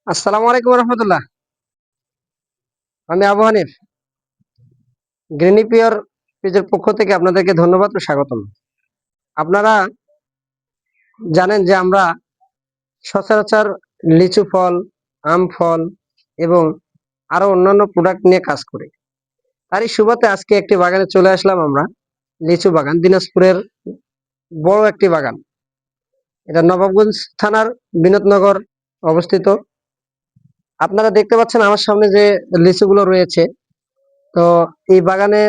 আসসালামু আলাইকুম রহমতুল্লাহ। আমি আবু হানিফ, গ্রিনি পিওর পেজের পক্ষ থেকে আপনাদেরকে ধন্যবাদ ও স্বাগতম। আপনারা জানেন যে আমরা সচরাচর লিচু ফল, আম ফল এবং আরো অন্যান্য প্রোডাক্ট নিয়ে কাজ করি। তারই সুবাদে আজকে একটি বাগানে চলে আসলাম আমরা। লিচু বাগান, দিনাজপুরের বড় একটি বাগান। এটা নবাবগঞ্জ থানার বিনোদনগর অবস্থিত। আপনারা দেখতে পাচ্ছেন আমার সামনে যে লিচুগুলো রয়েছে। তো এই বাগানে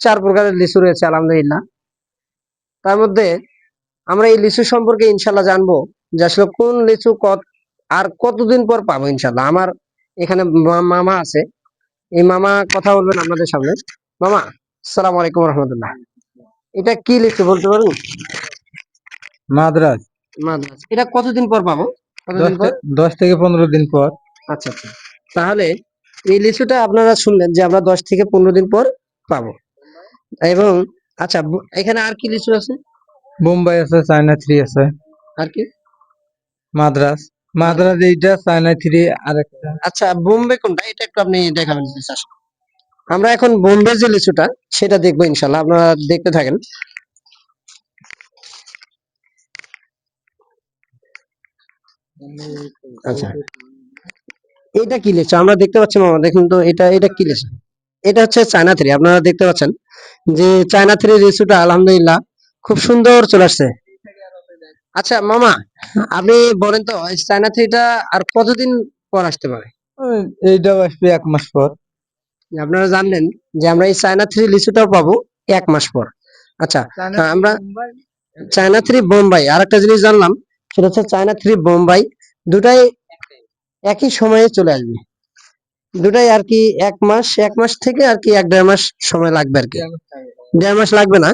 ৪ প্রকারের লিচু রয়েছে আলহামদুলিল্লাহ। তার মধ্যে আমরা এই লিচু সম্পর্কে ইনশাল্লাহ জানবো যে আসলে কোন লিচু আর কতদিন পর পাবো ইনশাল্লাহ। আমার এখানে মামা আছে, এই মামা কথা বলবেন আপনাদের সামনে। মামা, আসসালামু আলাইকুম রহমতুল্লাহ। এটা কি লিচু বলতে পারবেন? মাদ্রাজ। মাদ্রাজ। এটা কতদিন পর পাবো? কতদিন 10 পর? 10 থেকে 15 দিন পর। আচ্ছা আচ্ছা। তাহলে এই লিচুটা আপনারা শুনলেন যে আমরা 10 থেকে 15 দিন পর পাবো। এবং আচ্ছা, এখানে আর কি লিচু আছে? বোম্বাই আছে, চায়না 3 আছে, আর কি? মাদ্রাজ। মাদ্রাজ এইটা, চায়না 3 আরেকটা। আচ্ছা, বোম্বে কোনটা? এটা একটু আপনি দেখাবেন please আসলে। আমরা এখন বোম্বে যে লিচুটা সেটা দেখবো ইনশাল্লাহ, আপনারা দেখতে থাকেন। আচ্ছা, এটা কি লিচু আমরা দেখতে পাচ্ছি মামা? দেখুন তো, এটা কি লিচু? এটা হচ্ছে চায়না থ্রি। আপনারা দেখতে পাচ্ছেন যে চায়না থ্রি লিচুটা আলহামদুলিল্লাহ খুব সুন্দর চলে আসছে। আচ্ছা মামা, আপনি বলেন তো এই চায়না থ্রিটা আর কতদিন পর আসতে পারে? এইটাও আসবে 1 মাস পর। আপনারা জানলেন যে আমরা এই চায়না থ্রি লিচুটাও পাবো 1 মাস পর। আচ্ছা, আমরা চায়না থ্রি বোম্বাই আর একটা জিনিস জানলাম, সেটা হচ্ছে চায়না থ্রি বোম্বাই দুটাই একই সময়ে চলে আসবে। দুটাই আর কি 1 মাস থেকে আর কি 1-1.5 মাস সময় লাগবে আর কি। 1.5 মাস লাগবে না।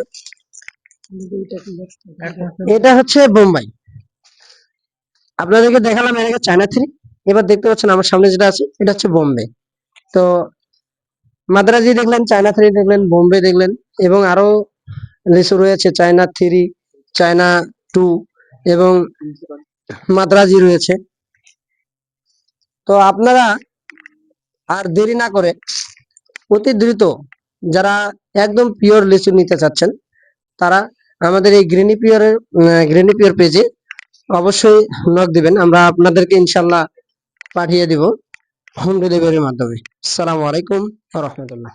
এটা হচ্ছে বোম্বাই, আপনাদেরকে দেখালাম এর আগে চায়না থ্রি। এবার দেখতে পাচ্ছেন আমার সামনে যেটা আছে এটা হচ্ছে বোম্বে। তো মাদ্রাজি দেখলেন, চায়না থ্রি দেখলেন, বোম্বে দেখলেন, এবং আরো লিচু রয়েছে চায়না থ্রি, চায়না টু এবং মাদ্রাজি রয়েছে। তো আপনারা আর দেরি না করে অতি দ্রুত যারা একদম পিওর লিচু নিতে চাচ্ছেন তারা আমাদের এই গ্রিনি পিওর পেজে অবশ্যই নক দিবেন। আমরা আপনাদেরকে ইনশাল্লাহ পাঠিয়ে দিব হোম ডেলিভারির মাধ্যমে। আসসালামু আলাইকুম ওয়া রাহমাতুল্লাহ।